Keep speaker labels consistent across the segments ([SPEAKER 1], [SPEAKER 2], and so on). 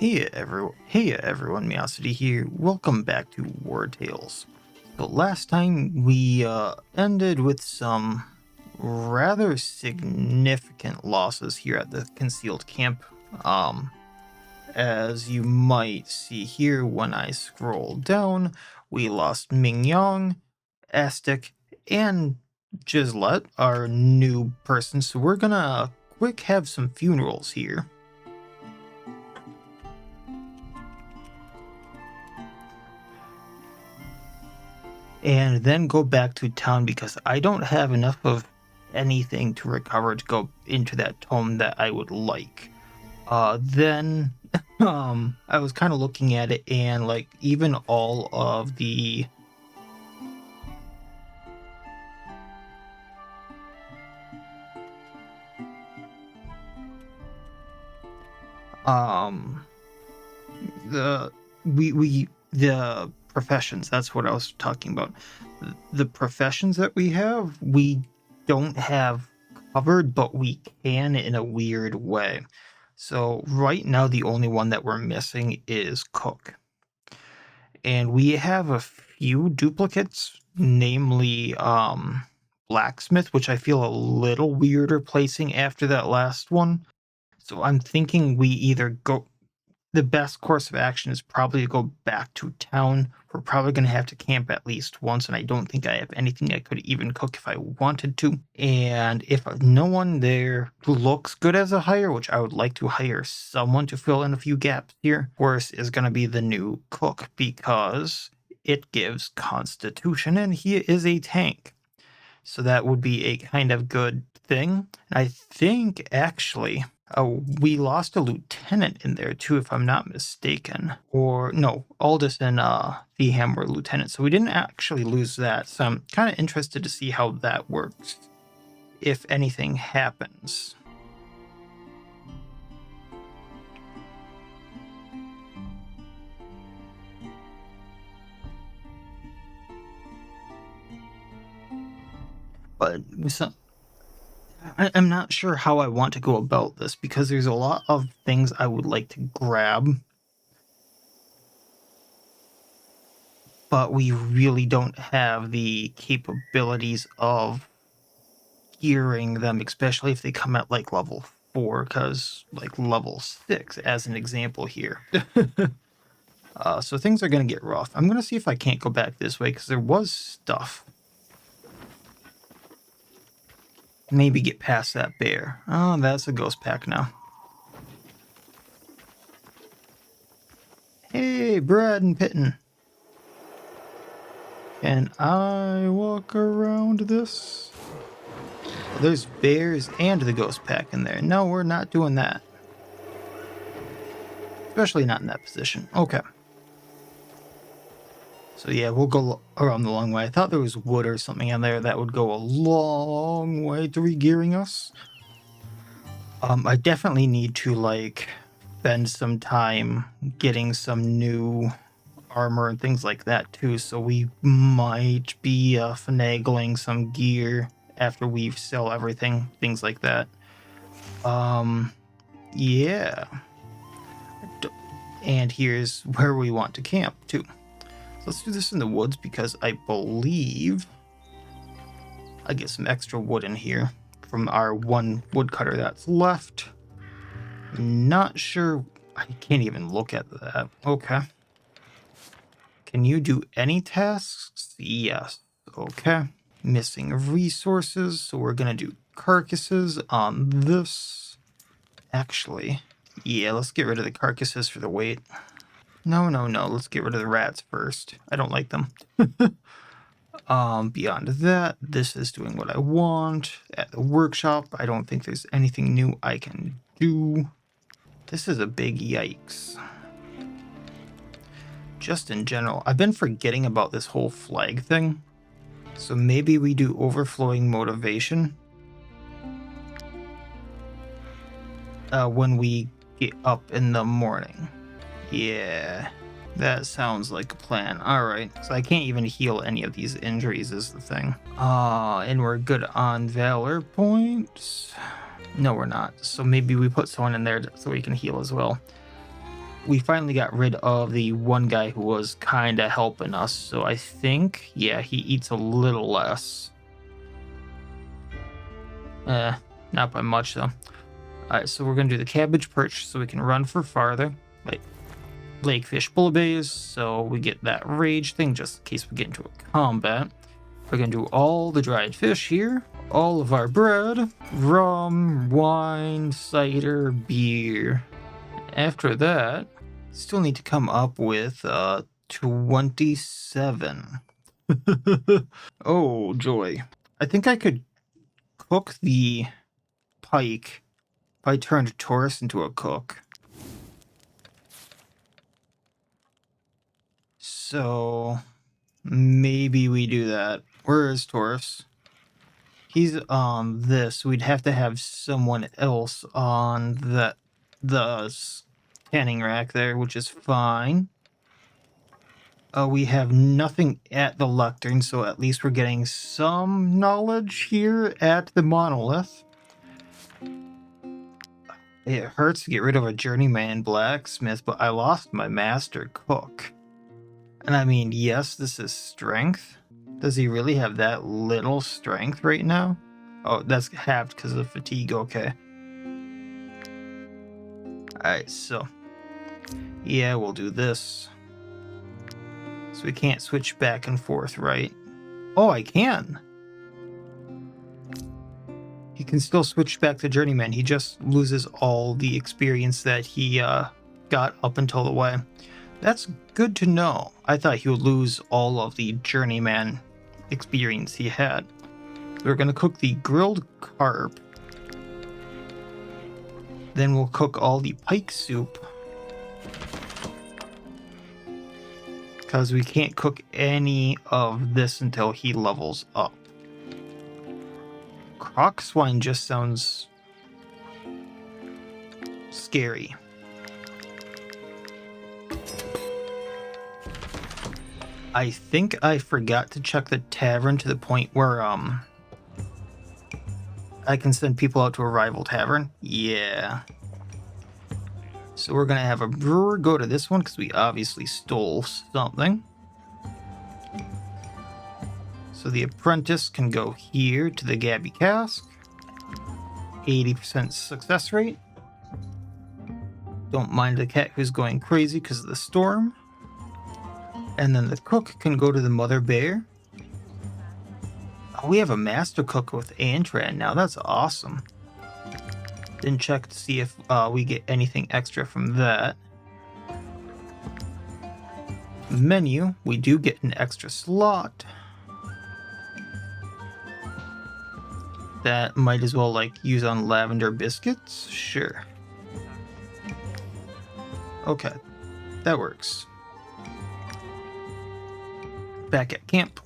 [SPEAKER 1] Hey everyone, Miacidae here. Welcome back to Wartales. So last time we ended with some rather significant losses here at the concealed camp. As you might see here when I scroll down, we lost Mingyong, Astic, and Gislet, our new person. So we're gonna quick have some funerals here. And then go back to town because I don't have enough of anything to recover to go into that tome that I would like. Then I was kind of looking at it, and like even all of the the professions, that's what I was talking about. The professions that we don't have covered, but we can in a weird way. So right now the only one that we're missing is cook. And we have a few duplicates, namely blacksmith, which I feel a little weirder placing after that last one. So I'm thinking we either go, the best course of action is probably to go back to town. We're probably going to have to camp at least once, and I don't think I have anything I could even cook if I wanted to. And if no one there looks good as a hire, which I would like to hire someone to fill in a few gaps here, worse is going to be the new cook because it gives constitution and he is a tank. So that would be a kind of good thing. And I think actually we lost a lieutenant in there too, if I'm not mistaken. Or no, Aldous and Theham were lieutenants, so we didn't actually lose that. So I'm kind of interested to see how that works, if anything happens. But I'm not sure how I want to go about this because there's a lot of things I would like to grab, but we really don't have the capabilities of gearing them, especially if they come at like level 4, because like level 6 as an example here. So things are going to get rough. I'm going to see if I can't go back this way because there was stuff. Maybe get past that bear. Oh, that's a ghost pack now. Hey, Brad and Pitten. Can I walk around this? Oh, there's bears and the ghost pack in there. No, we're not doing that. Especially not in that position. Okay. So yeah, we'll go around the long way. I thought there was wood or something in there that would go a long way to regearing us. I definitely need to like spend some time getting some new armor and things like that too. So we might be finagling some gear after we sell everything, things like that. Yeah. And here's where we want to camp too. So let's do this in the woods because I believe I get some extra wood in here from our one woodcutter that's left. Not sure. I can't even look at that. Okay. Can you do any tasks? Yes. Okay. Missing resources. So we're going to do carcasses on this. Actually, yeah, let's get rid of the carcasses for the weight. No. Let's get rid of the rats first. I don't like them. Beyond that, this is doing what I want. At the workshop, I don't think there's anything new I can do. This is a big yikes. Just in general, I've been forgetting about this whole flag thing. So maybe we do overflowing motivation when we get up in the morning. Yeah, that sounds like a plan. Alright, so I can't even heal any of these injuries is the thing. And we're good on valor points. No, we're not. So maybe we put someone in there so we can heal as well. we finally got rid of the one guy who was kind of helping us. So I think, yeah, he eats a little less. Not by much though. Alright, so we're gonna do the cabbage perch so we can run for farther. Like lakefish bullabays, so we get that rage thing just in case we get into a combat. We're gonna do all the dried fish here, all of our bread, rum, wine, cider, beer. After that, still need to come up with 27. Oh joy. I think I could cook the pike if I turned Taurus into a cook. So maybe we do that. Where is Taurus? He's on this. We'd have to have someone else on the scanning rack there, which is fine. We have nothing at the lectern, so at least we're getting some knowledge here at the monolith. It hurts to get rid of a journeyman blacksmith, but I lost my master cook. And I mean, yes, this is strength. Does he really have that little strength right now? Oh, that's halved because of fatigue, okay. Alright, so yeah, we'll do this. So we can't switch back and forth, right? Oh, I can! He can still switch back to Journeyman. He just loses all the experience that he got up until the way. That's good to know. I thought he would lose all of the Journeyman experience he had. We're going to cook the grilled carp. Then we'll cook all the pike soup. Because we can't cook any of this until he levels up. Croc swine just sounds scary. I think I forgot to check the tavern to the point where I can send people out to a rival tavern. Yeah. So we're gonna have a brewer go to this one because we obviously stole something. So the apprentice can go here to the Gabby cask. 80% success rate. Don't mind the cat who's going crazy because of the storm. And then the cook can go to the mother bear. Oh, we have a master cook with Antran now. That's awesome. Didn't check to see if we get anything extra from that. Menu, we do get an extra slot. That might as well like use on lavender biscuits. Sure. Okay, that works. Back at camp.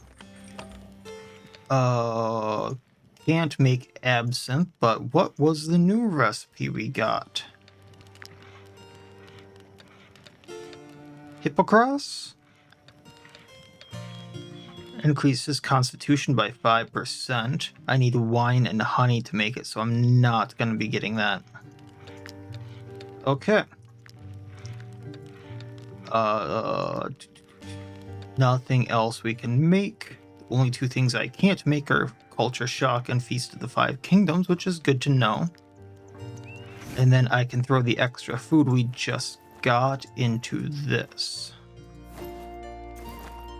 [SPEAKER 1] Can't make absinthe, but what was the new recipe we got? Hippocras? Increases constitution by 5%. I need wine and honey to make it, so I'm not going to be getting that. Okay. Nothing else we can make. The only two things I can't make are Culture Shock and Feast of the Five Kingdoms, which is good to know. And then I can throw the extra food we just got into this.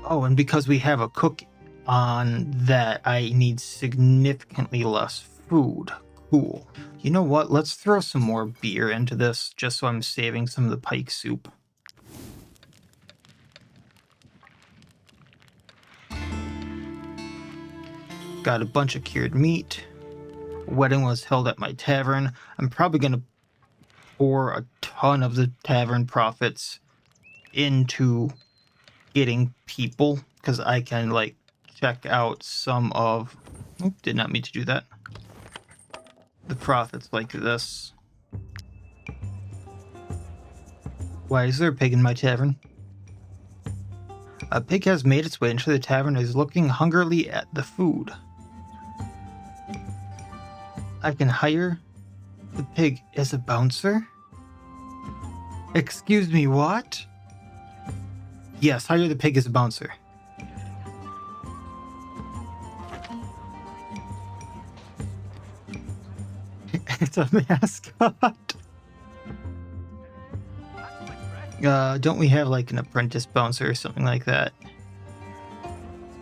[SPEAKER 1] Oh, and because we have a cook on that, I need significantly less food. Cool. You know what? Let's throw some more beer into this, just so I'm saving some of the pike soup. Got a bunch of cured meat. Wedding was held at my tavern. I'm probably going to pour a ton of the tavern profits into getting people, because I can like check out some of... Oop, did not mean to do that. The profits like this. Why is there a pig in my tavern? A pig has made its way into the tavern and is looking hungrily at the food. I can hire the pig as a bouncer? Excuse me, what? Yes, hire the pig as a bouncer. It's a mascot. Don't we have like an apprentice bouncer or something like that?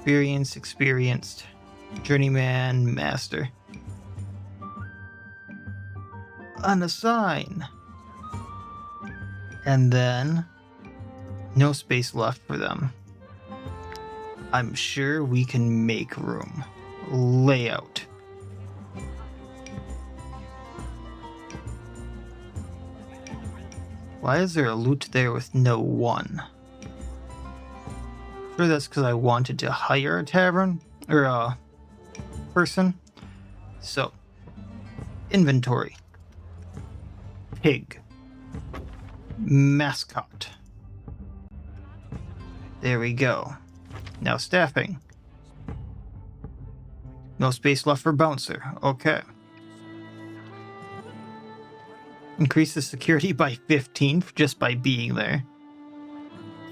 [SPEAKER 1] Experienced, journeyman, master. Unassign. And then no space left for them. I'm sure we can make room. Layout. Why is there a loot there with no one? Sure, that's because I wanted to hire a tavern or a person. So, inventory, pig, mascot. There we go. Now staffing. No space left for bouncer. Okay. Increase the security by 15 just by being there.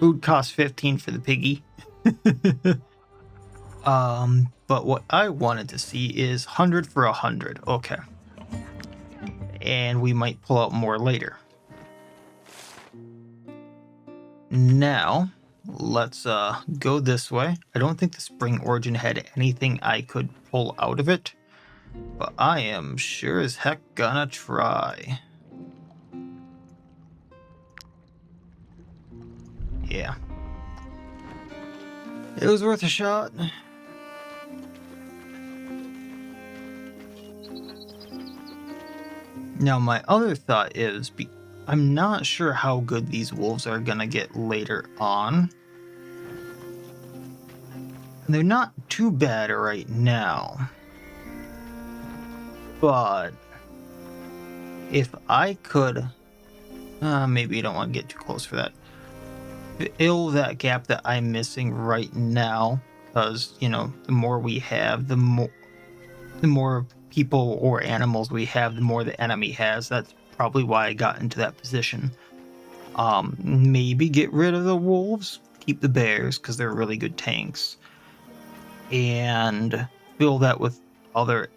[SPEAKER 1] Food costs 15 for the piggy. But what I wanted to see is 100 for 100. Okay. And we might pull out more later. Now, let's go this way. I don't think the Spring Origin had anything I could pull out of it, but I am sure as heck gonna try. Yeah. It was worth a shot. Now, my other thought is, I'm not sure how good these wolves are gonna get later on. And they're not too bad right now. But if I could... maybe you don't want to get too close for that. Fill that gap that I'm missing right now, because, you know, the more we have, the more people or animals we have, the more the enemy has. That's probably why I got into that position. Maybe get rid of the wolves, keep the bears, because they're really good tanks, and fill that with other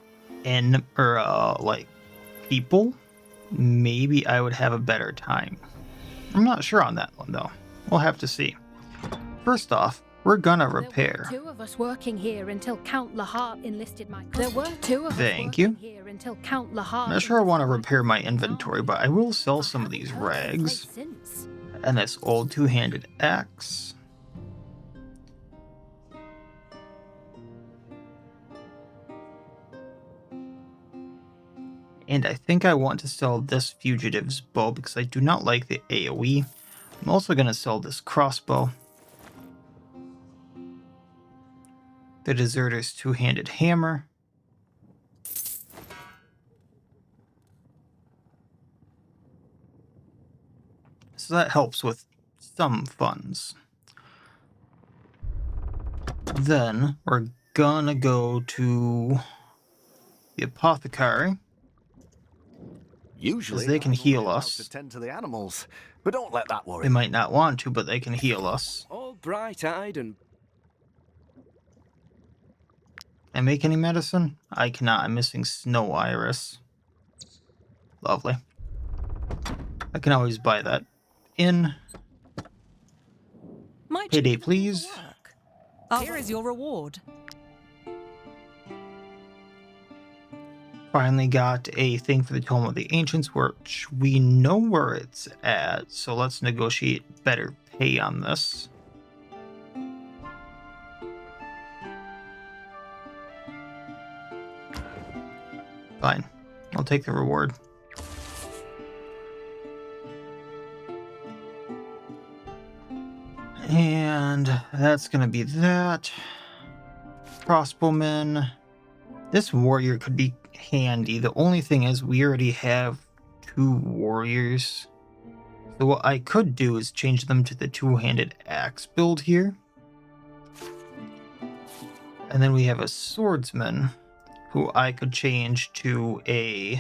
[SPEAKER 1] like people. Maybe I would have a better time. I'm not sure on that one though. We'll have to see. First off, we're gonna repair.
[SPEAKER 2] There were 2 of us working here until Count Lahart enlisted my... There were 2 of us
[SPEAKER 1] Thank you.
[SPEAKER 2] here until Count Lahart...
[SPEAKER 1] I'm not sure I want to repair my inventory, but I will sell some of these rags. And this old two-handed axe. And I think I want to sell this fugitive's bow because I do not like the AoE. I'm also going to sell this crossbow. The deserter's two-handed hammer. So that helps with some funds. Then we're gonna go to the apothecary.
[SPEAKER 3] Usually
[SPEAKER 1] they can heal us.
[SPEAKER 3] To tend to the animals, but don't let that worry.
[SPEAKER 1] They might not want to, but they can heal us.
[SPEAKER 4] All bright-eyed and...
[SPEAKER 1] Can I make any medicine? I cannot. I'm missing snow iris. Lovely. I can always buy that. Payday, please.
[SPEAKER 5] Here is your reward.
[SPEAKER 1] Finally got a thing for the Tome of the Ancients, which we know where it's at, so let's negotiate better pay on this. Fine. I'll take the reward. And that's gonna be that. Crossbowman. This warrior could be handy. The only thing is we already have 2 warriors. So what I could do is change them to the two-handed axe build here. And then we have a swordsman who I could change to a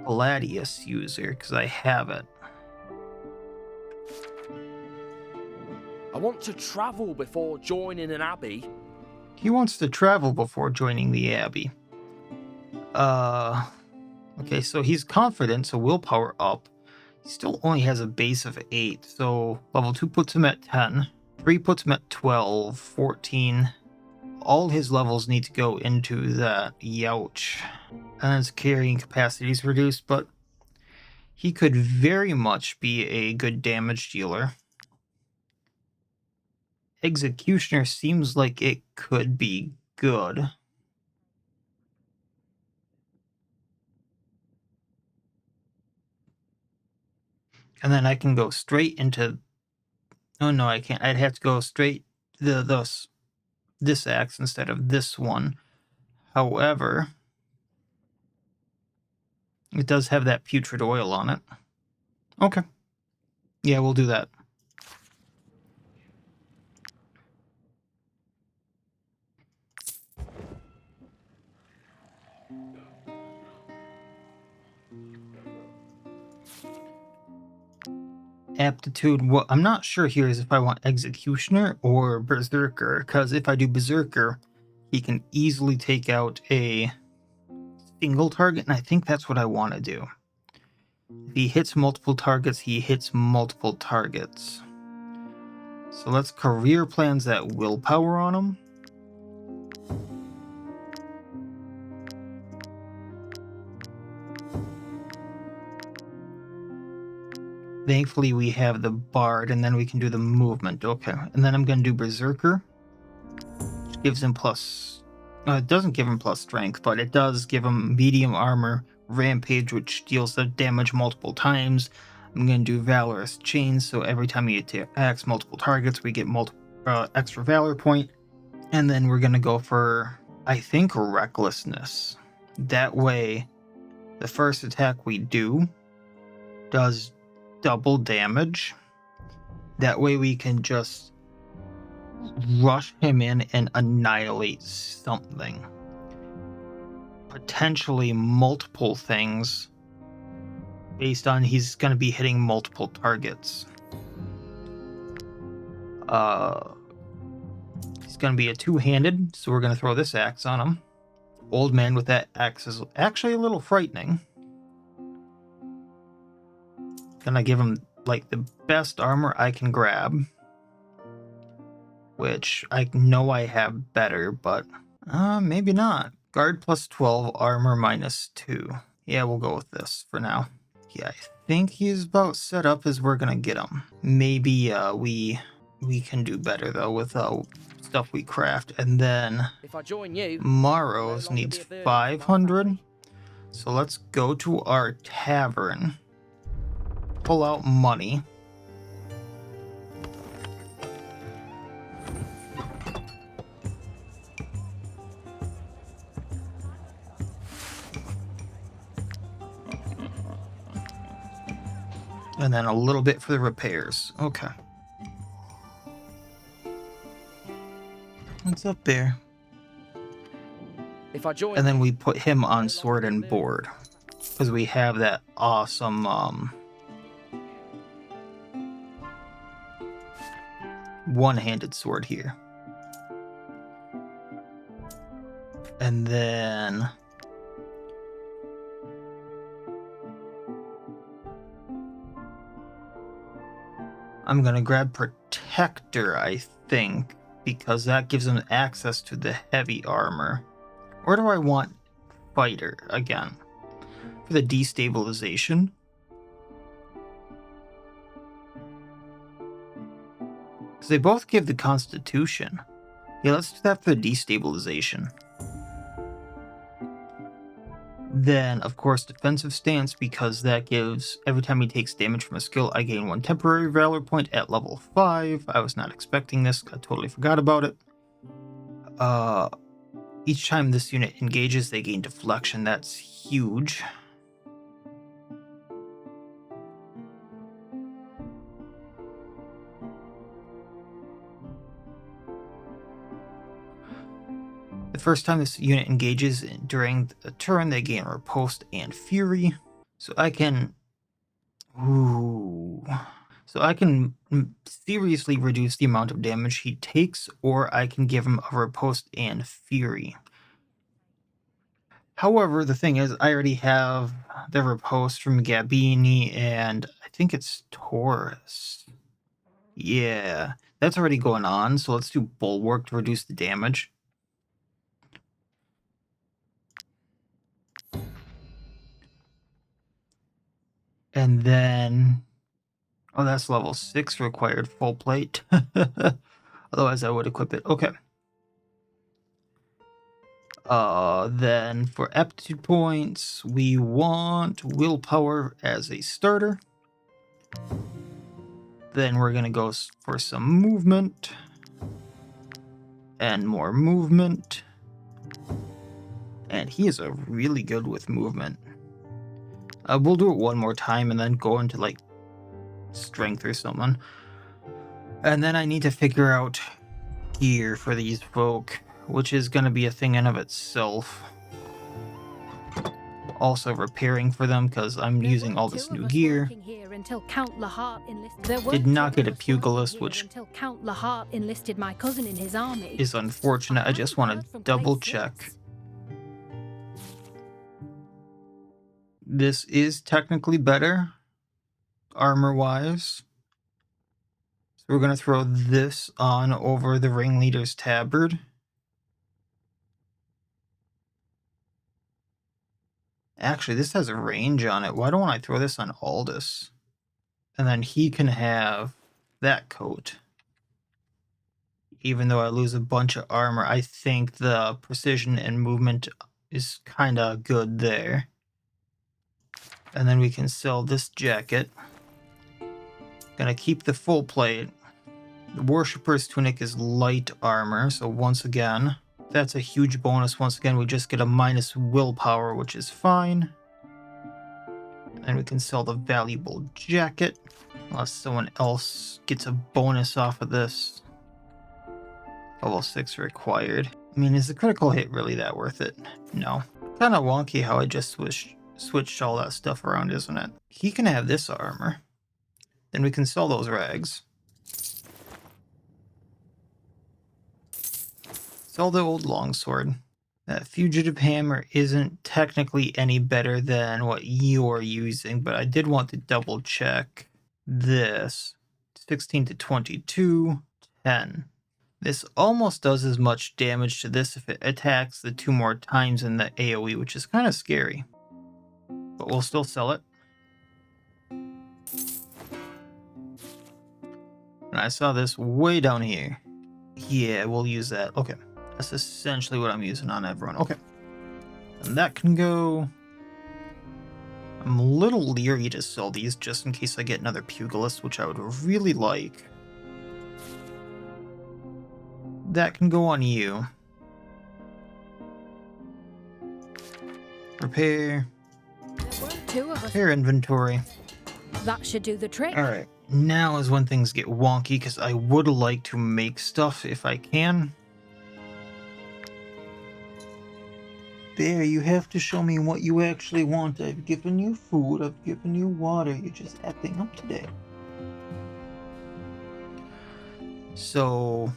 [SPEAKER 1] Gladius user because I have it.
[SPEAKER 4] I want to travel before joining an abbey.
[SPEAKER 1] He wants to travel before joining the Abbey. Okay, so he's confident, so willpower up. He still only has a base of 8, so level 2 puts him at 10. 3 puts him at 12, 14. All his levels need to go into that. Youch. And his carrying capacity is reduced, but he could very much be a good damage dealer. Executioner seems like it could be good. And then I can go straight into... Oh no, I can't. I'd have to go straight this axe instead of this one. However, it does have that putrid oil on it. Okay. Yeah, we'll do that. Aptitude, what I'm not sure here is if I want Executioner or Berserker, because if I do Berserker, he can easily take out a single target, and I think that's what I want to do. If he hits multiple targets, he hits multiple targets. So let's career plans that willpower on him. Thankfully, we have the Bard, and then we can do the movement. Okay, and then I'm going to do Berserker, which gives him plus... it doesn't give him plus strength, but it does give him medium armor, Rampage, which deals the damage multiple times. I'm going to do Valorous Chains, so every time he attacks multiple targets, we get extra Valor point. And then we're going to go for, I think, Recklessness. That way, the first attack we do does double damage. That way we can just rush him in and annihilate something. Potentially multiple things based on he's going to be hitting multiple targets. He's going to be a two-handed, so we're going to throw this axe on him. Old man with that axe is actually a little frightening. Gonna give him like the best armor I can grab, which I know I have better, but maybe not. Guard plus 12, armor minus 2. Yeah, we'll go with this for now. Yeah, I think he's about set up as we're gonna get him. Maybe we can do better though with stuff we craft. And then
[SPEAKER 4] If I join you,
[SPEAKER 1] Morrow's needs 500. So let's go to our tavern. Pull out money. And then a little bit for the repairs. Okay. What's up there?
[SPEAKER 4] If I join,
[SPEAKER 1] and then we put him on sword and board. Because we have that awesome one-handed sword here. And then I'm gonna grab Protector, I think, because that gives him access to the heavy armor. Or do I want Fighter again? For the destabilization. Because they both give the Constitution. Yeah, let's do that for the destabilization. Then, of course, defensive stance, because that gives, every time he takes damage from a skill, I gain 1 temporary valor point at level 5. I was not expecting this. I totally forgot about it. Each time this unit engages, they gain deflection. That's huge. The first time this unit engages during the turn, they gain Riposte and Fury. So I can... Ooh. So I can seriously reduce the amount of damage he takes, or I can give him a riposte and fury. However, the thing is, I already have the riposte from Gabini, and I think it's Taurus. Yeah, that's already going on, so let's do Bulwark to reduce the damage. And then... oh, that's level 6 required full plate. Otherwise, I would equip it. Okay. Then for aptitude points, we want willpower as a starter. Then we're going to go for some movement. And more movement. And he is a really good with movement. We'll do it one more time and then go into like strength or something. And then I need to figure out gear for these folk, which is going to be a thing in of itself. Also repairing for them because I'm using all this new gear. Did not get a pugilist, which
[SPEAKER 2] until Count Lahart enlisted my cousin in his army.
[SPEAKER 1] Is unfortunate. I just want to double check. This is technically better, armor-wise. So we're going to throw this on over the Ringleader's Tabard. Actually, this has a range on it. Why don't I throw this on Aldous? And then he can have that coat. Even though I lose a bunch of armor, I think the precision and movement is kind of good there. And then we can sell this jacket. Gonna keep the full plate. The Worshipper's Tunic is light armor, so once again, that's a huge bonus. Once again, we just get a minus willpower, which is fine. And we can sell the valuable jacket, unless someone else gets a bonus off of this. Level 6 required. I mean, is the critical hit really that worth it? No. Kind of wonky how I just switched all that stuff around, isn't it? He can have this armor. Then we can sell those rags. Sell the old longsword. That fugitive hammer isn't technically any better than what you're using, but I did want to double check this. 16 to 22, 10. This almost does as much damage to this if it attacks the 2 more times in the AoE, which is kind of scary. But we'll still sell it. And I saw this way down here. Yeah, we'll use that. Okay. That's essentially what I'm using on everyone. Okay. And that can go. I'm a little leery to sell these just in case I get another pugilist, which I would really like. That can go on you. Repair. Repair inventory.
[SPEAKER 2] That should do the trick.
[SPEAKER 1] Alright. Now is when things get wonky, because I would like to make stuff if I can. There, you have to show me what you actually want. I've given you food, I've given you water, you're just acting up today. So...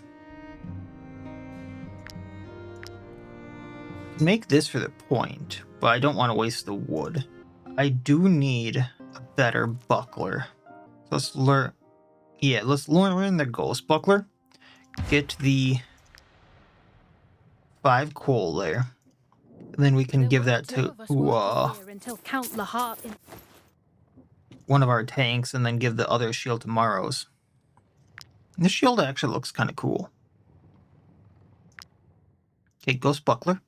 [SPEAKER 1] make this for the point, but I don't want to waste the wood. I do need a better buckler. Let's learn... yeah, let's learn the ghost buckler. Get the 5 coal there. And then we can give that to one of our tanks, and then give the other shield to Maros. This shield actually looks kind of cool. Okay, ghost buckler.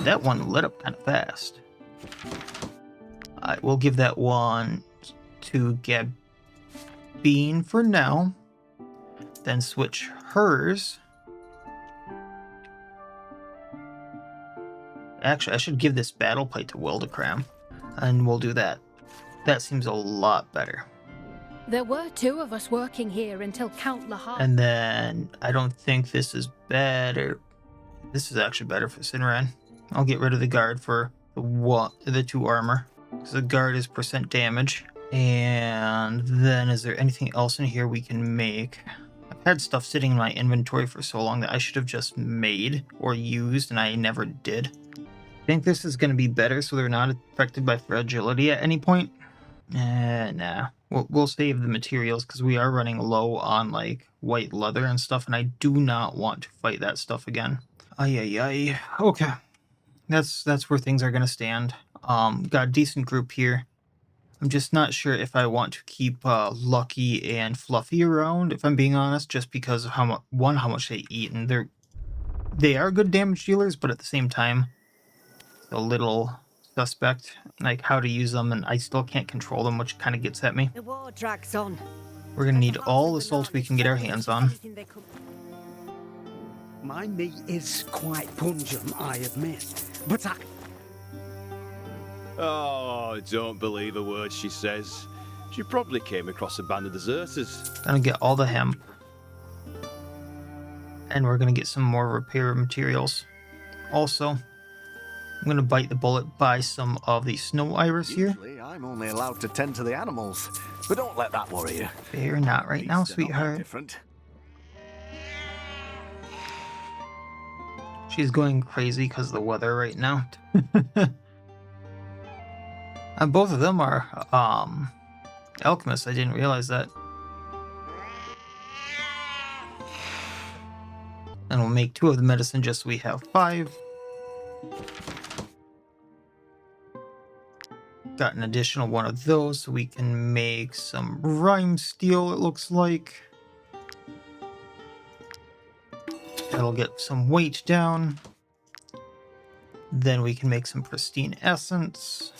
[SPEAKER 1] That one lit up kind of fast. Alright, we'll give that one to Gabine for now. Then switch hers. Actually, I should give this battle plate to Wildecram. And we'll do that. That seems a lot better.
[SPEAKER 2] There were 2 of us working here until Count Lahart.
[SPEAKER 1] And then I don't think this is better. This is actually better for Sinran. I'll get rid of the guard for the 2 armor. Because the guard is % damage. And then is there anything else in here we can make? I've had stuff sitting in my inventory for so long that I should have just made or used, and I never did. I think this is going to be better so they're not affected by fragility at any point. Nah. We'll save the materials because we are running low on like white leather and stuff, and I do not want to fight that stuff again. Ay. Okay. That's where things are going to stand. Got a decent group here. I'm just not sure if I want to keep Lucky and Fluffy around, if I'm being honest, just because of how much they eat, and they are good damage dealers, but at the same time, a little suspect, like how to use them, and I still can't control them, which kind of gets at me.
[SPEAKER 6] The war drags on.
[SPEAKER 1] We're gonna need all the salt we can get our hands on.
[SPEAKER 7] My meat is quite pungent, I admit, but I...
[SPEAKER 8] Oh, don't believe a word she says. She probably came across a band of deserters.
[SPEAKER 1] Gonna get all the hemp. And we're gonna get some more repair materials. Also, I'm gonna bite the bullet, buy some of the snow iris here.
[SPEAKER 3] Usually, I'm only allowed to tend to the animals, but don't let that worry you.
[SPEAKER 1] Fair, not right now, sweetheart.
[SPEAKER 3] Different.
[SPEAKER 1] She's going crazy because of the weather right now. And both of them are alchemists. I didn't realize that. And we'll make 2 of the medicine just so we have 5. Got an additional 1 of those so we can make some rhyme steel, it looks like. That'll get some weight down. Then we can make some pristine essence.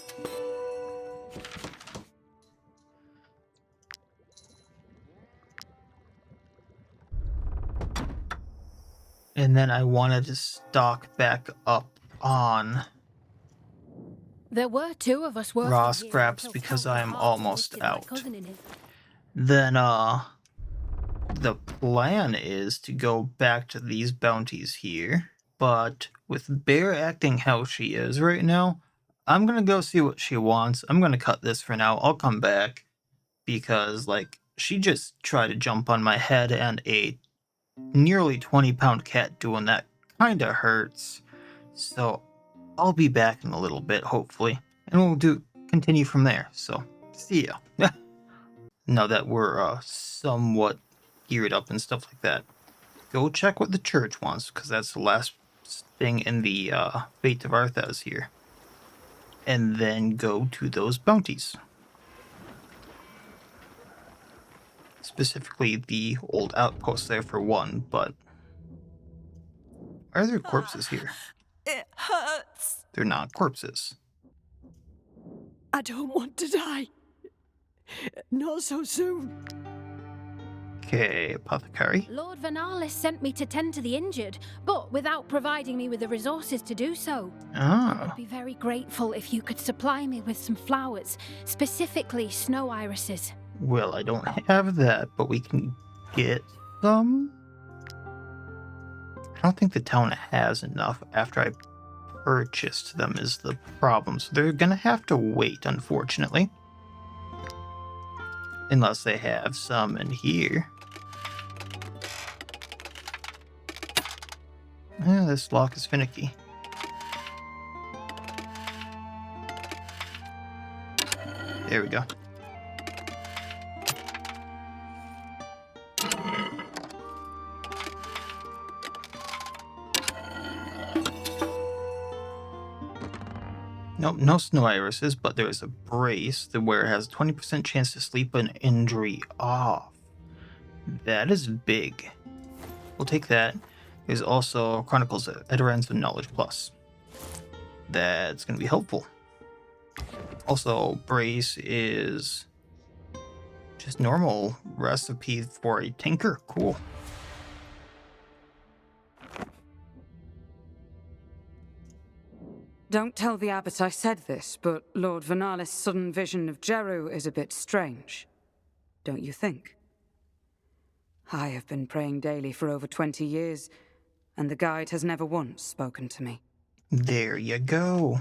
[SPEAKER 1] And then I wanted to stock back up on
[SPEAKER 2] There were 2 of us working
[SPEAKER 1] raw
[SPEAKER 2] here
[SPEAKER 1] scraps
[SPEAKER 2] until
[SPEAKER 1] because
[SPEAKER 2] Count
[SPEAKER 1] I am
[SPEAKER 2] Lahart
[SPEAKER 1] almost
[SPEAKER 2] enlisted my
[SPEAKER 1] out.
[SPEAKER 2] cousin in his-
[SPEAKER 1] Then the plan is to go back to these bounties here. But with Bear acting how she is right now, I'm gonna go see what she wants. I'm gonna cut this for now. I'll come back because like she just tried to jump on my head, and a nearly 20-pound cat doing that kind of hurts. So I'll be back in a little bit, hopefully, and we'll continue from there. So see ya. Now that we're somewhat geared up and stuff like that, go check what the church wants, because that's the last thing in the Fate of Arthas here. And then go to those bounties. Specifically the old outpost there for 1, but why are there corpses here?
[SPEAKER 6] It hurts.
[SPEAKER 1] They're not corpses.
[SPEAKER 6] I don't want to die. Not so soon.
[SPEAKER 1] Okay, apothecary.
[SPEAKER 2] Lord Vernalis sent me to tend to the injured, but without providing me with the resources to do so.
[SPEAKER 1] Ah,
[SPEAKER 2] I'd be very grateful if you could supply me with some flowers, specifically snow irises.
[SPEAKER 1] well, I don't have that, but we can get some. I don't think the town has enough after I purchased them is the problem, so they're gonna have to wait, unfortunately. Unless they have some in here. Yeah, this lock is finicky. There we go. Nope, no snow irises, but there is a brace where it has a 20% chance to sleep an injury off. That is big. We'll take that. There's also Chronicles Adherence and Knowledge Plus. That's going to be helpful. Also, brace is just normal recipe for a tinker. Cool.
[SPEAKER 5] Don't tell the abbot I said this, but Lord Vernalis' sudden vision of Jeru is a bit strange. Don't you think? I have been praying daily for over 20 years, and the guide has never once spoken to me.
[SPEAKER 1] There you go.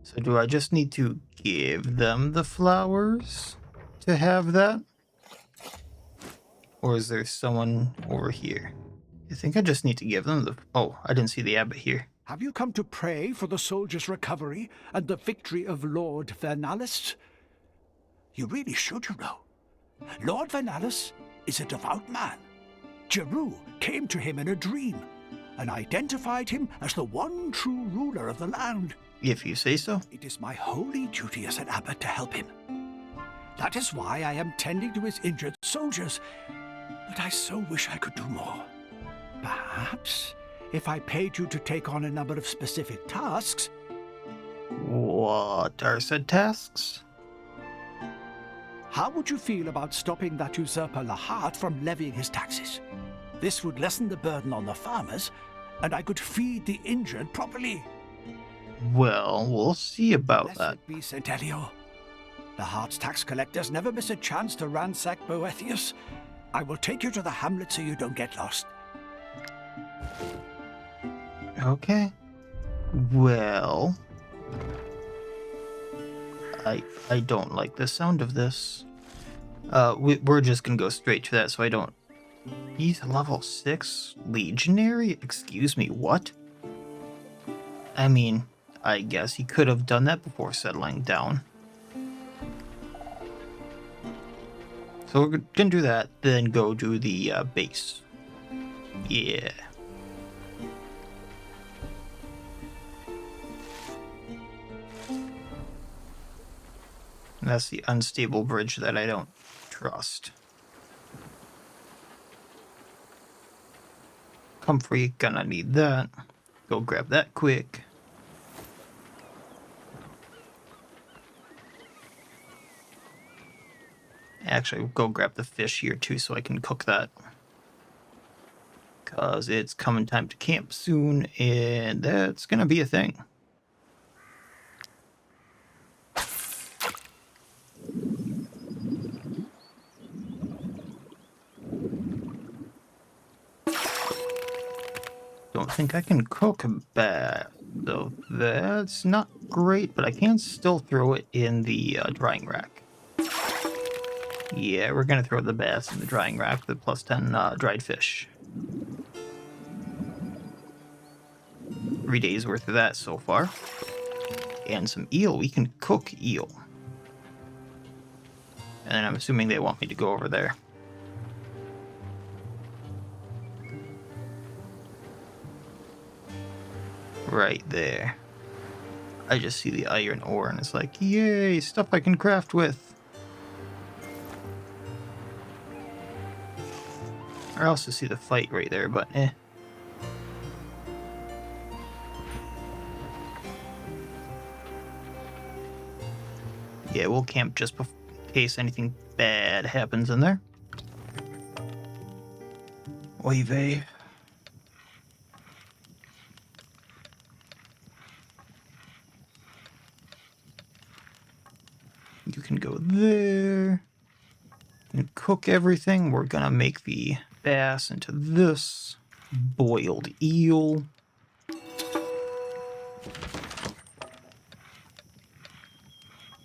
[SPEAKER 1] So do I just need to give them the flowers to have that? Or is there someone over here? I think I just need to give them the... Oh, I didn't see the abbot here.
[SPEAKER 7] Have you come to pray for the soldiers' recovery and the victory of Lord Vernalis? You really should, you know. Lord Vernalis is a devout man. Jeru came to him in a dream and identified him as the one true ruler of the land.
[SPEAKER 1] If you say so.
[SPEAKER 7] It is my holy duty as an abbot to help him. That is why I am tending to his injured soldiers, but I so wish I could do more. Perhaps, if I paid you to take on a number of specific tasks...
[SPEAKER 1] What are said tasks?
[SPEAKER 7] How would you feel about stopping that usurper Lahat from levying his taxes? This would lessen the burden on the farmers, and I could feed the injured properly.
[SPEAKER 1] Well, we'll see about that.
[SPEAKER 7] Blessed be St. Elior. Lahat's tax collectors never miss a chance to ransack Beothius. I will take you to the hamlet so you don't get lost.
[SPEAKER 1] Okay. Well... I don't like the sound of this. We're just gonna go straight to that so I don't... He's level 6 legionary? Excuse me, what? I mean, I guess he could have done that before settling down. So we're gonna do that, then go to the base. Yeah. That's the unstable bridge that I don't trust. Comfrey, gonna need that. Go grab that quick. Actually, go grab the fish here too so I can cook that. Because it's coming time to camp soon, and that's gonna be a thing. Don't think I can cook bad, though that's not great, but I can still throw it in the drying rack. Yeah, we're gonna throw the bass in the drying rack, the plus 10 dried fish. 3 days worth of that so far. And some eel, we can cook eel. And then I'm assuming they want me to go over there. Right there. I just see the iron ore and it's like, yay, stuff I can craft with. I also see the fight right there, but eh. Yeah, we'll camp just in case anything bad happens in there. Oy vey. You can go there and cook everything. We're gonna make the bass into this boiled eel.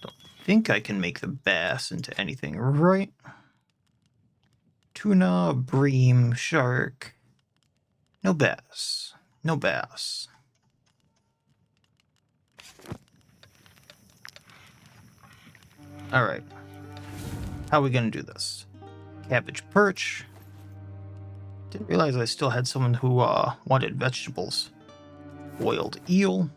[SPEAKER 1] Don't think I can make the bass into anything, right? Tuna, bream, shark. No bass. No bass. Alright. How are we gonna do this? Cabbage perch. Didn't realize I still had someone who wanted vegetables. Boiled eel.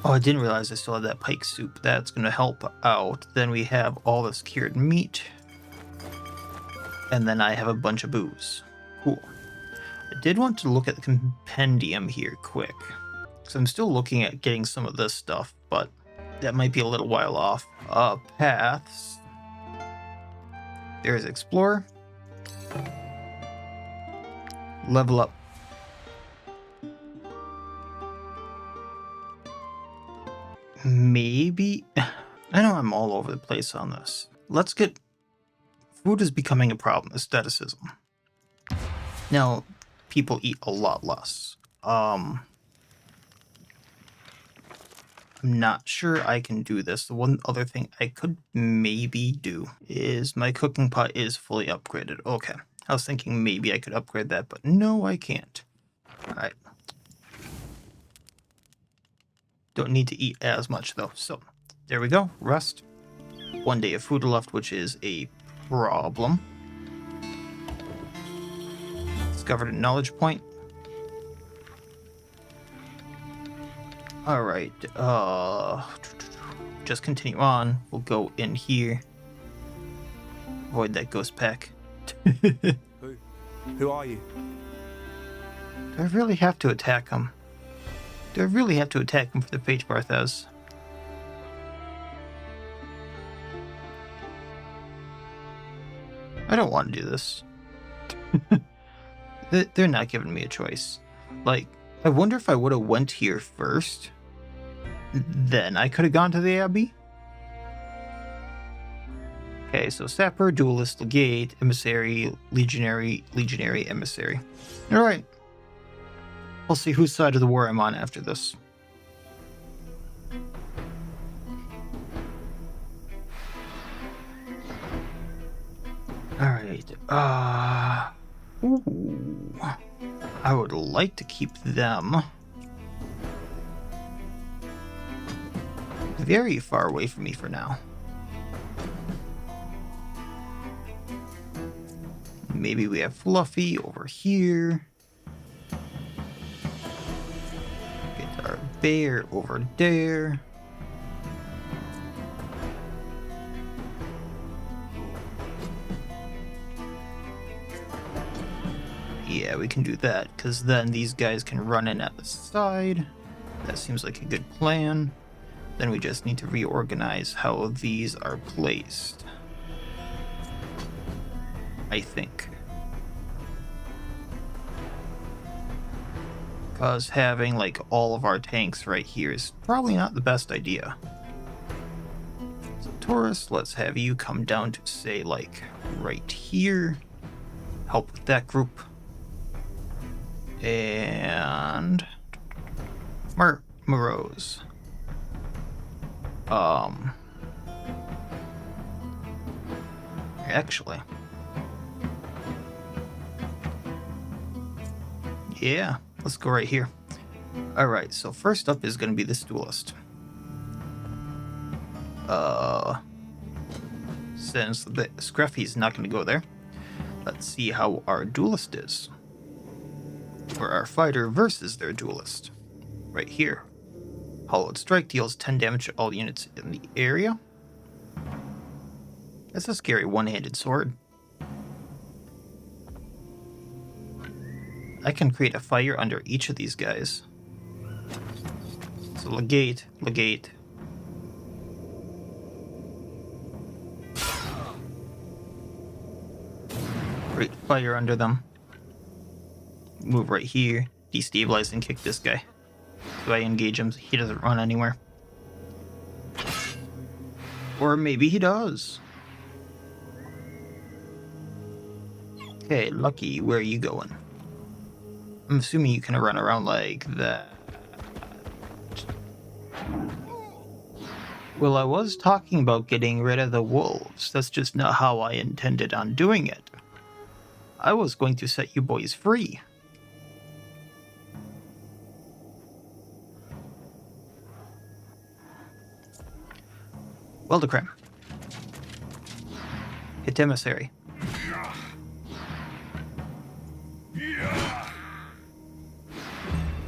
[SPEAKER 1] Oh, I didn't realize I still had that pike soup. That's gonna help out. Then we have all this cured meat. And then I have a bunch of booze. Cool. I did want to look at the compendium here quick. Because I'm still looking at getting some of this stuff, but that might be a little while off. Paths. There's Explorer. Level up. Maybe. I know I'm all over the place on this. Let's get... Food is becoming a problem. Aestheticism. Now, people eat a lot less. I'm not sure I can do this. The one other thing I could maybe do is my cooking pot is fully upgraded. Okay. I was thinking maybe I could upgrade that, but no, I can't. Alright. Don't need to eat as much, though. So, there we go. Rest. 1 day of food left, which is a problem. Discovered a knowledge point. Alright, just continue on. We'll go in here. Avoid that ghost pack.
[SPEAKER 3] Who are you?
[SPEAKER 1] Do I really have to attack him? Do I really have to attack him for the fate of Wartales? I don't want to do this. They're not giving me a choice. Like, I wonder if I would have went here first. Then I could have gone to the Abbey. Okay, so Sapper, Duelist, Legate, Emissary, Legionary, Emissary. Alright. We'll see whose side of the war I'm on after this. Alright, ooh. I would like to keep them very far away from me for now. Maybe we have Fluffy over here. Get our bear over there. Yeah, we can do that, because then these guys can run in at the side. That seems like a good plan. Then we just need to reorganize how these are placed. I think. Because having, like, all of our tanks right here is probably not the best idea. So, Taurus, let's have you come down to, say, like, right here. Help with that group. And Morose. Actually. Yeah, let's go right here. Alright, so first up is going to be this duelist. Since the Scruffy's not going to go there, let's see how our duelist is. Or our fighter versus their duelist. Right here. Hollowed Strike deals 10 damage to all units in the area. That's a scary one-handed sword. I can create a fire under each of these guys. So Legate. Create fire under them. Move right here. Destabilize and kick this guy. So I engage him, he doesn't run anywhere. Or maybe he does. Okay, Lucky, where are you going? I'm assuming you can run around like that. Well, I was talking about getting rid of the wolves. That's just not how I intended on doing it. I was going to set you boys free. Well, the crime. Hit Emissary.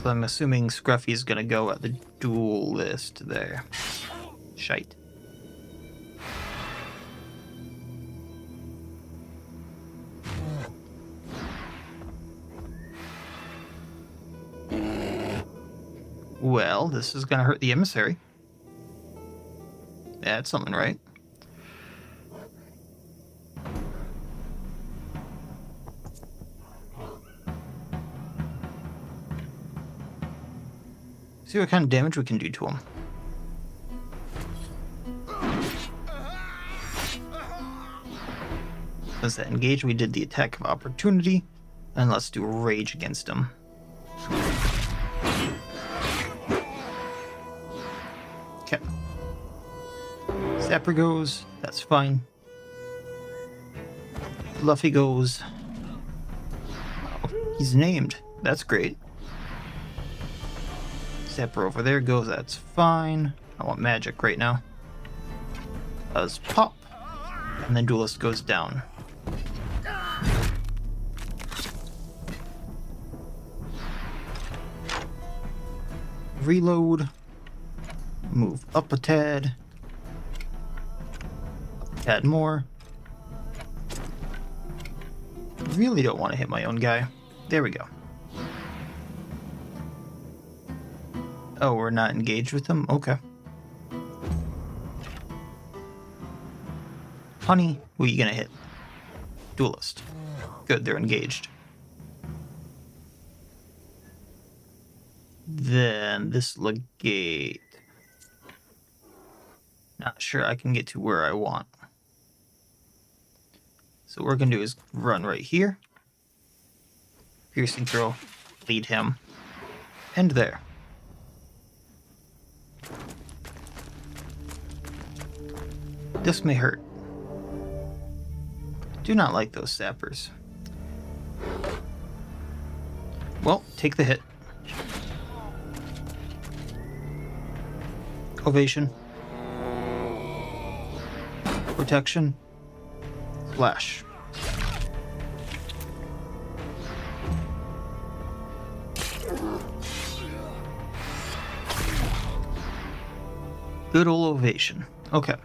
[SPEAKER 1] So I'm assuming Scruffy's gonna go at the duelist there. Shite. Well, this is gonna hurt the Emissary. That's something, right? See what kind of damage we can do to him. Since that engage, we did the attack of opportunity. And let's do rage against him. Okay. Sapper goes. That's fine. Fluffy goes. Oh, he's named. That's great. Sapper over there goes. That's fine. I want magic right now. Does pop. And then Duelist goes down. Reload. Move up a tad. Up a tad more. Really don't want to hit my own guy. There we go. Oh, we're not engaged with them? Okay. Honey, who are you gonna hit? Duelist. Good, they're engaged. Then this legate. Not sure I can get to where I want. So what we're gonna do is run right here. Piercing throw, lead him, and there. This may hurt. Do not like those sappers. Well, take the hit. Ovation. Protection. Flash. Good old ovation. Okay.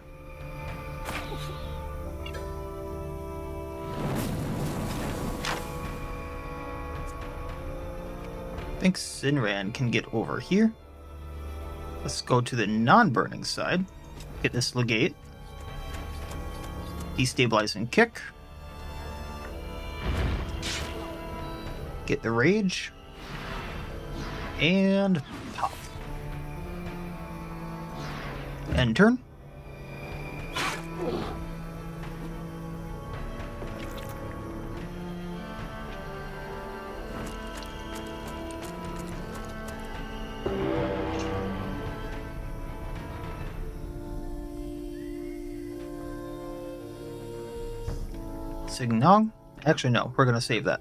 [SPEAKER 1] I think Sinran can get over here. Let's go to the non-burning side. Get this legate. Destabilizing kick. Get the rage. And pop. End turn. Signog? Actually, no. We're going to save that.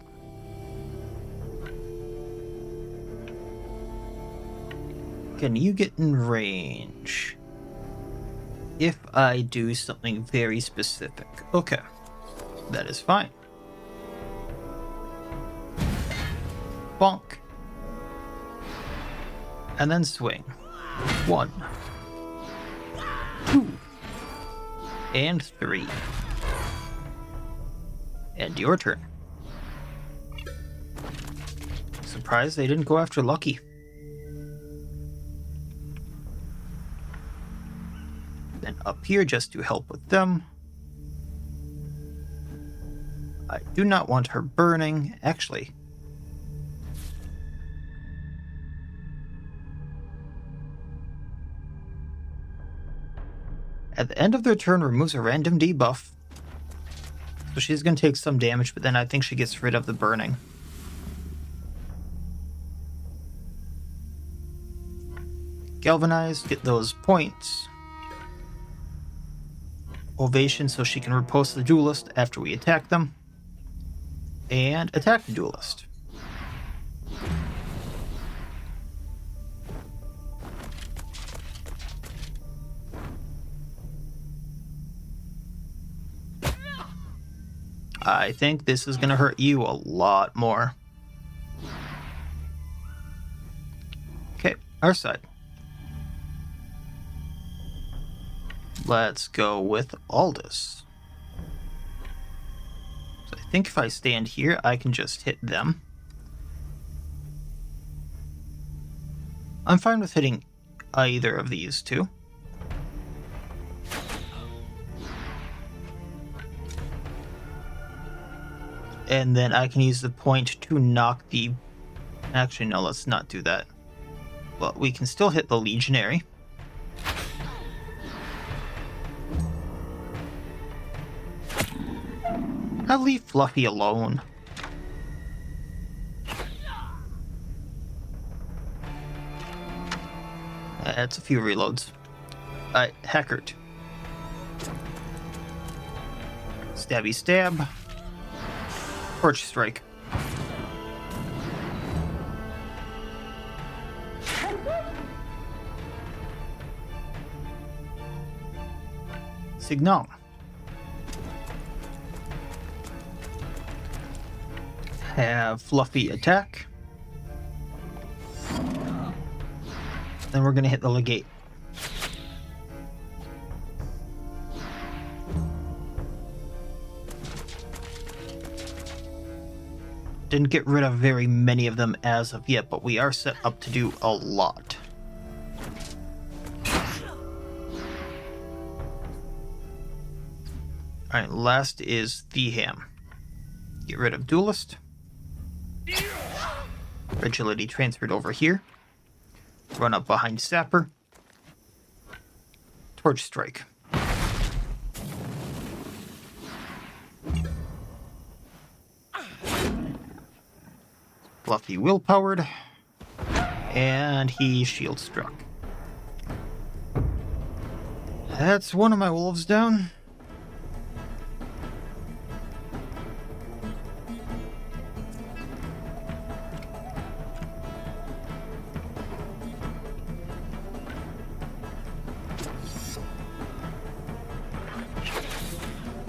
[SPEAKER 1] Can you get in range? If I do something very specific. Okay. That is fine. Bonk. And then swing. 1, 2, and 3. And your turn. Surprised they didn't go after Lucky. Then up here just to help with them. I do not want her burning. Actually. At the end of their turn, removes a random debuff. So she's going to take some damage, but then I think she gets rid of the burning. Galvanize, get those points. Ovation, so she can repulse the duelist after we attack them. And attack the duelist. I think this is going to hurt you a lot more. Okay, our side. Let's go with Aldous. So I think if I stand here, I can just hit them. I'm fine with hitting either of these two. And then I can use the point to knock the... Actually, no, let's not do that. But we can still hit the Legionary. I'll leave Fluffy alone. That's a few reloads. Hackert. Stabby stab. Torch strike. Signal. Have Fluffy attack. Then we're gonna hit the legate. Didn't get rid of very many of them as of yet, but we are set up to do a lot. Alright, last is the ham. Get rid of Duelist. Agility transferred over here. Run up behind Sapper. Torch strike. Fluffy willpowered. And he shield struck. That's one of my wolves down.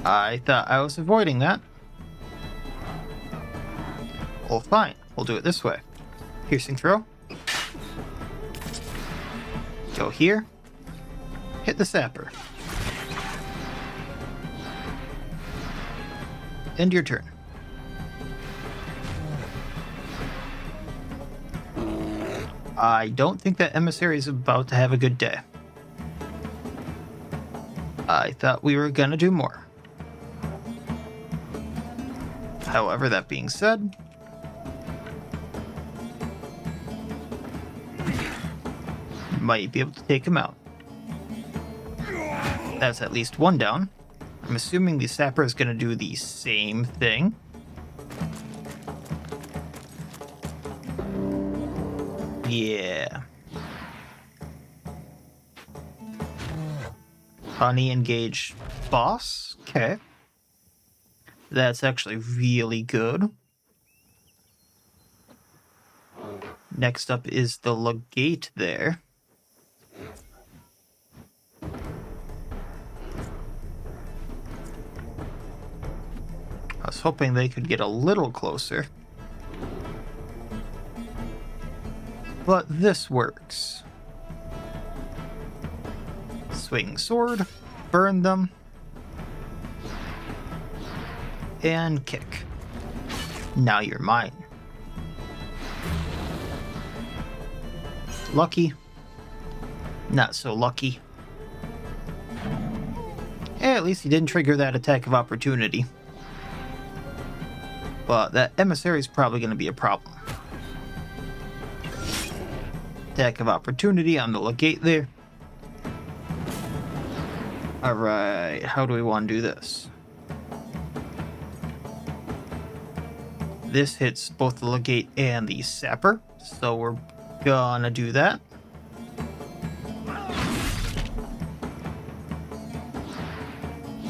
[SPEAKER 1] I thought I was avoiding that. Well, fine. We'll do it this way. Piercing throw. Go here. Hit the sapper. End your turn. I don't think that emissary is about to have a good day. I thought we were gonna do more. However, that being said, might be able to take him out. That's at least one down. I'm assuming the sapper is going to do the same thing. Yeah. Honey engage boss. Okay. That's actually really good. Next up is the legate there. I was hoping they could get a little closer. But this works. Swing sword, burn them, and kick. Now you're mine. Lucky. Not so lucky. At least he didn't trigger that attack of opportunity. But that emissary is probably going to be a problem. Attack of opportunity on the legate there. Alright, how do we want to do this? This hits both the legate and the sapper, so we're gonna do that.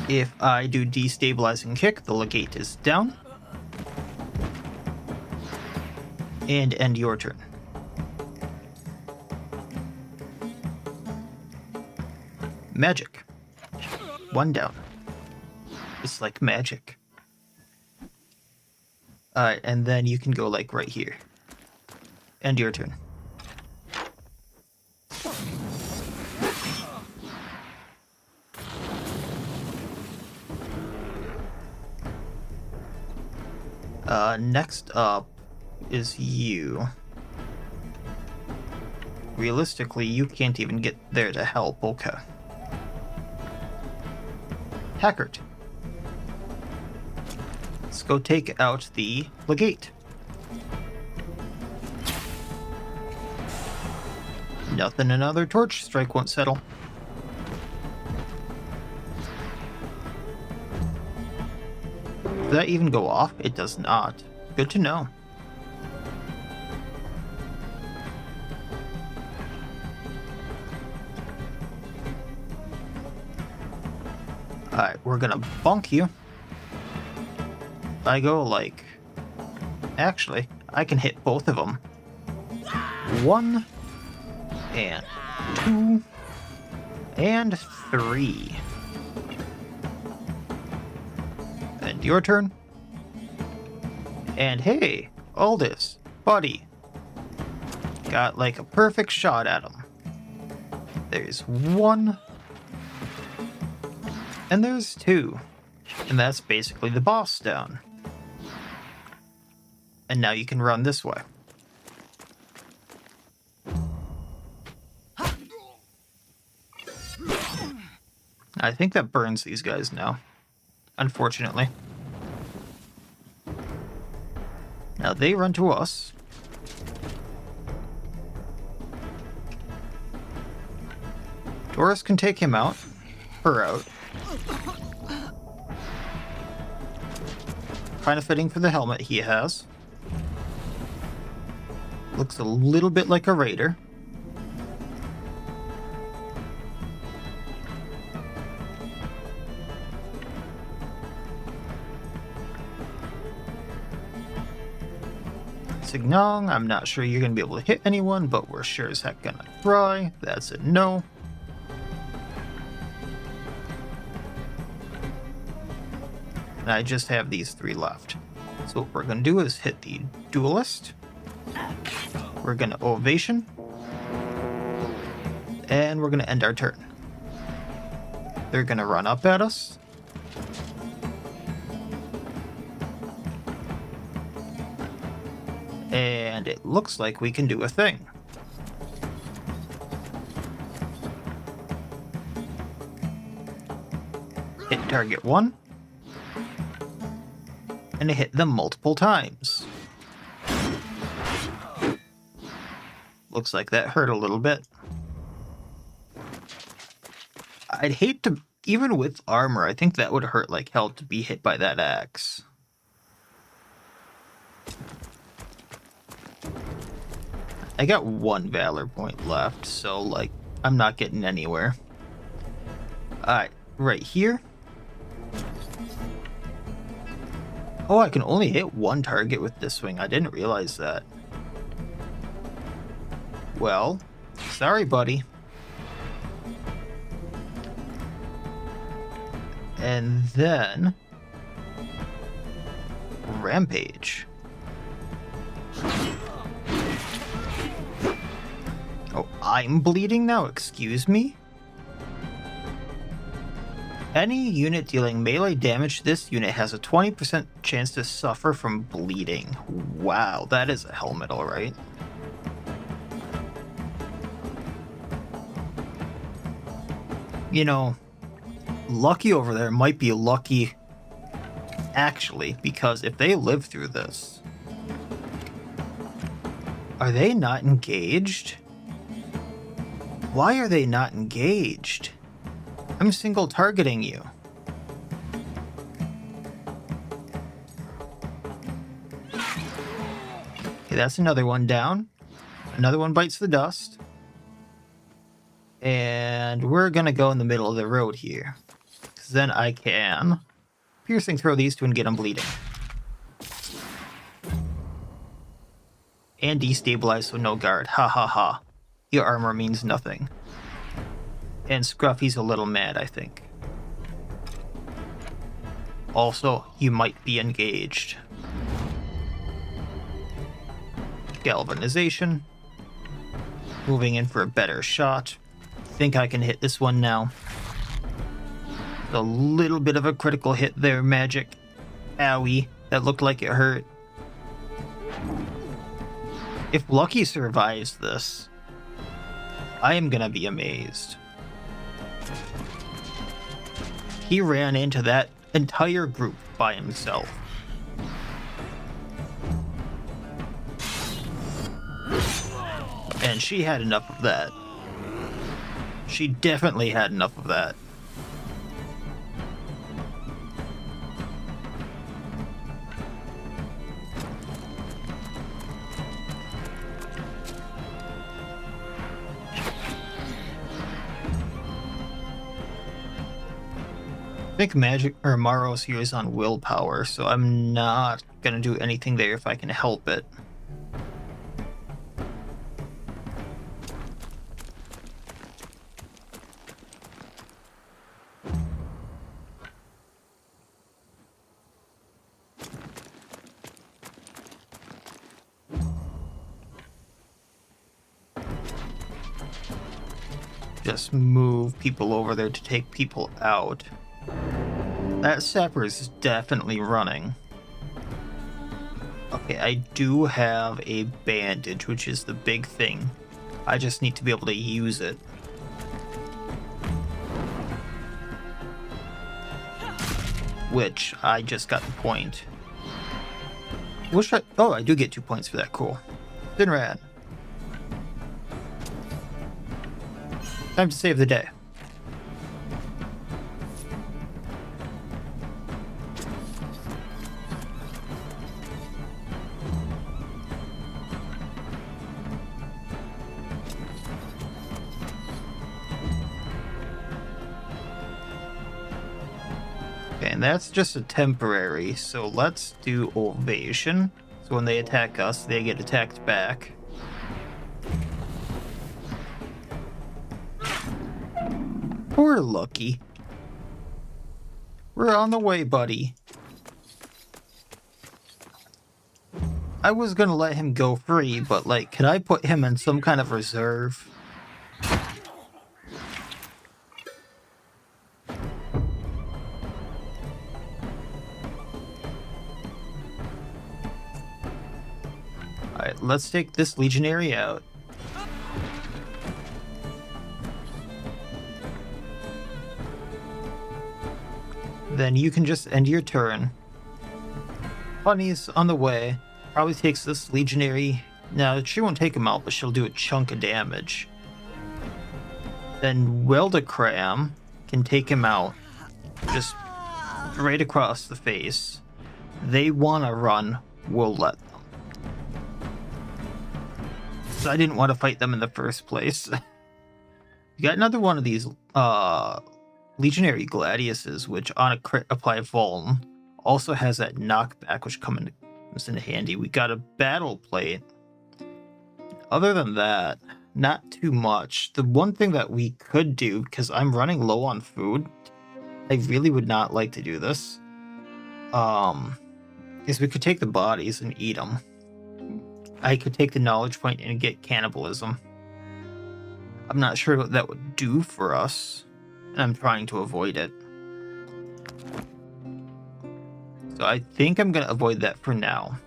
[SPEAKER 1] If I do destabilizing kick, the legate is down. And end your turn. Magic. One down. It's like magic. Alright, and then you can go like right here. End your turn. Next up is you. Realistically, you can't even get there to help. Okay. Hackert. Let's go take out the legate. Nothing another torch strike won't settle. Does that even go off? It does not. Good to know. Alright, we're gonna bonk you. I go like... Actually, I can hit both of them. 1, and 2, and 3. And your turn. And hey, Aldous, buddy. Got like a perfect shot at him. There's 1. And there's 2. And that's basically the boss down. And now you can run this way. I think that burns these guys now. Unfortunately. Now they run to us. Doris can take him out. Her out. Kind of fitting for the helmet he has. Looks a little bit like a raider. Signong, I'm not sure you're going to be able to hit anyone, but we're sure as heck gonna try. That's a no. And I just have these 3 left. So what we're going to do is hit the duelist. We're going to ovation. And we're going to end our turn. They're going to run up at us. And it looks like we can do a thing. Hit target 1. And I hit them multiple times. Looks like that hurt a little bit. I'd hate to, even with armor, I think that would hurt like hell to be hit by that axe. I got 1 Valor point left, so, like, I'm not getting anywhere. Alright, right here. Oh, I can only hit 1 target with this swing. I didn't realize that. Well, sorry, buddy. And then... Rampage. Oh, I'm bleeding now? Excuse me? Any unit dealing melee damage to this unit has a 20% chance to suffer from bleeding. Wow, that is a helmet, alright. You know, Lucky over there might be lucky, actually, because if they live through this... Are they not engaged? Why are they not engaged? I'm single targeting you. Okay, that's another one down. Another one bites the dust. And we're gonna go in the middle of the road here. Because then I can piercing throw these two and get them bleeding. And destabilize so no guard. Ha ha ha. Your armor means nothing. And Scruffy's a little mad, I think. Also, you might be engaged. Galvanization. Moving in for a better shot. Think I can hit this one now. A little bit of a critical hit there, magic. Owie. That looked like it hurt. If Lucky survives this, I am gonna be amazed. He ran into that entire group by himself. And she had enough of that. She definitely had enough of that. think Magic or Maros here is on willpower, so I'm not gonna do anything there if I can help it. Just move people over there to take people out. That sapper is definitely running. Okay, I do have a bandage, which is the big thing. I just need to be able to use it. Which, I just got the point. Oh, I do get 2 points for that, cool. Then rad. Time to save the day. Okay, and that's just a temporary, so let's do Ovation. So when they attack us, they get attacked back. We're lucky. We're on the way, buddy. I was gonna let him go free, but like, could I put him in some kind of reserve? Alright, let's take this legionary out. Then you can just end your turn. Honey's on the way. Probably takes this legionary. Now, she won't take him out, but she'll do a chunk of damage. Then Wildacram can take him out. Just right across the face. They want to run, we'll let them. So I didn't want to fight them in the first place. You got another one of these Legionary Gladiuses, which on a crit apply Vuln, also has that knockback, which comes in handy. We got a battle plate. Other than that, not too much. The one thing that we could do, because I'm running low on food, I really would not like to do this, is we could take the bodies and eat them. I could take the knowledge point and get cannibalism. I'm not sure what that would do for us, and I'm trying to avoid it. So I think I'm going to avoid that for now.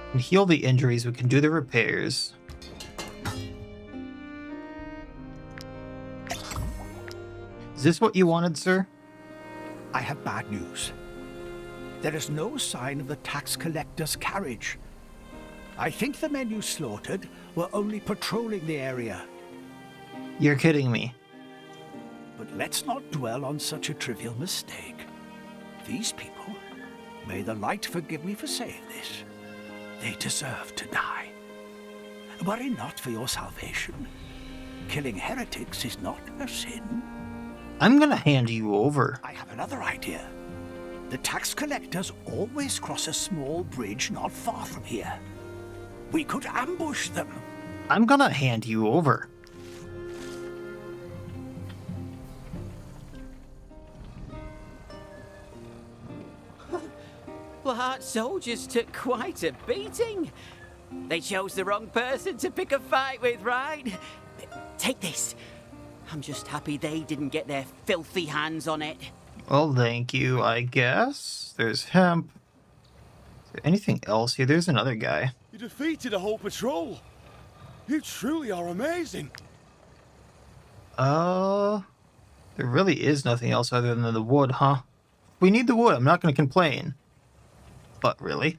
[SPEAKER 1] We can heal the injuries, we can do the repairs. Is this what you wanted, sir?
[SPEAKER 7] I have bad news. There is no sign of the tax collector's carriage. I think the men you slaughtered were only patrolling the area.
[SPEAKER 1] You're kidding me.
[SPEAKER 7] But let's not dwell on such a trivial mistake. These people, may the light forgive me for saying this, they deserve to die. Were it not for your salvation, killing heretics is not a sin.
[SPEAKER 1] I'm gonna hand you over.
[SPEAKER 7] I have another idea. The tax collectors always cross a small bridge not far from here. We could ambush them.
[SPEAKER 1] I'm gonna hand you over.
[SPEAKER 9] Our soldiers took quite a beating. They chose the wrong person to pick a fight with, right? Take this. I'm just happy they didn't get their filthy hands on it.
[SPEAKER 1] Well, thank you, I guess. There's hemp. Is there anything else here? There's another guy.
[SPEAKER 10] You defeated a whole patrol. You truly are amazing.
[SPEAKER 1] There really is nothing else other than the wood, huh? We need the wood, I'm not gonna complain. But really?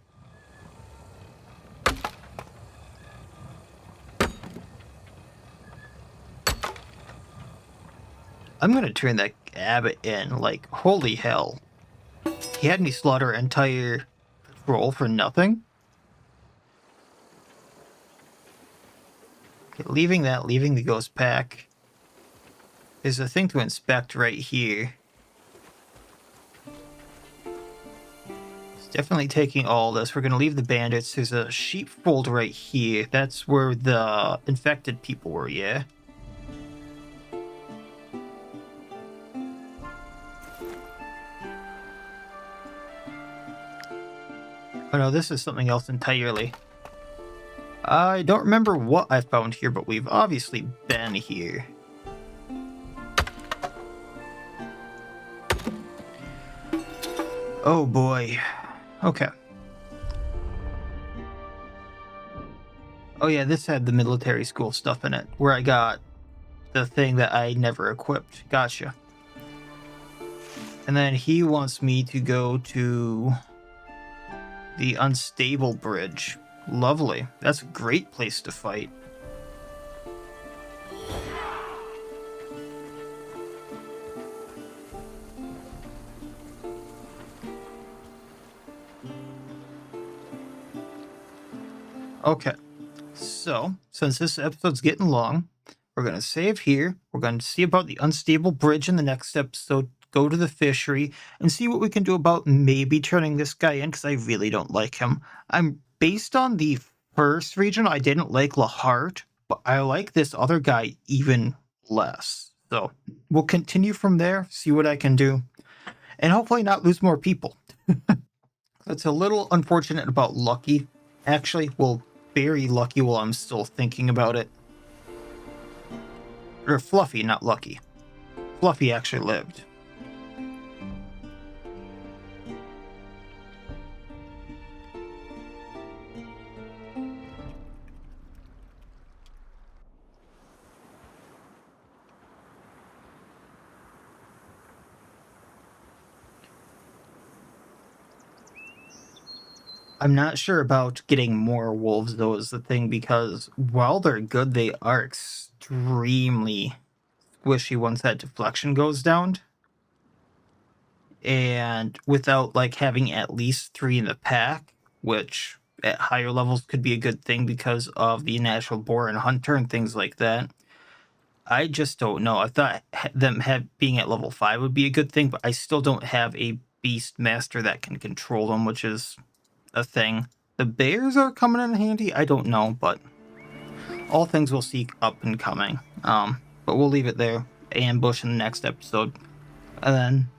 [SPEAKER 1] I'm gonna turn that Abbey in, like, holy hell. He had me slaughter an entire patrol for nothing? Okay, leaving the ghost pack. There's a thing to inspect right here. It's definitely taking all this. We're going to leave the bandits. There's a sheepfold right here. That's where the infected people were, yeah? Oh no, this is something else entirely. I don't remember what I found here, but we've obviously been here. Oh boy. Okay. Oh yeah, this had the military school stuff in it, where I got the thing that I never equipped. Gotcha. And then he wants me to go to the unstable bridge. Lovely. That's a great place to fight. Okay. So, since this episode's getting long, we're going to save here. We're going to see about the unstable bridge in the next episode, go to the fishery, and see what we can do about maybe turning this guy in, because I really don't like him. Based on the first region, I didn't like Lahart, but I like this other guy even less. So, we'll continue from there, see what I can do, and hopefully not lose more people. It's a little unfortunate about Lucky. Actually, well, very Lucky while I'm still thinking about it. Or Fluffy, not Lucky. Fluffy actually lived. I'm not sure about getting more wolves, though, is the thing, because while they're good, they are extremely squishy once that deflection goes down. And without, like, having at least 3 in the pack, which at higher levels could be a good thing because of the natural boar and hunter and things like that, I just don't know. I thought them being at level 5 would be a good thing, but I still don't have a beast master that can control them, which is a thing. The bears are coming in handy. I don't know, but all things we'll see up and coming. But we'll leave it there. Ambush in the next episode, and then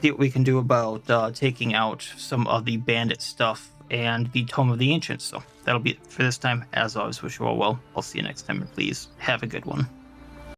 [SPEAKER 1] see what we can do about taking out some of the bandit stuff and the Tome of the Ancients. So that'll be it for this time. As always, wish you all well. I'll see you next time, and please have a good one.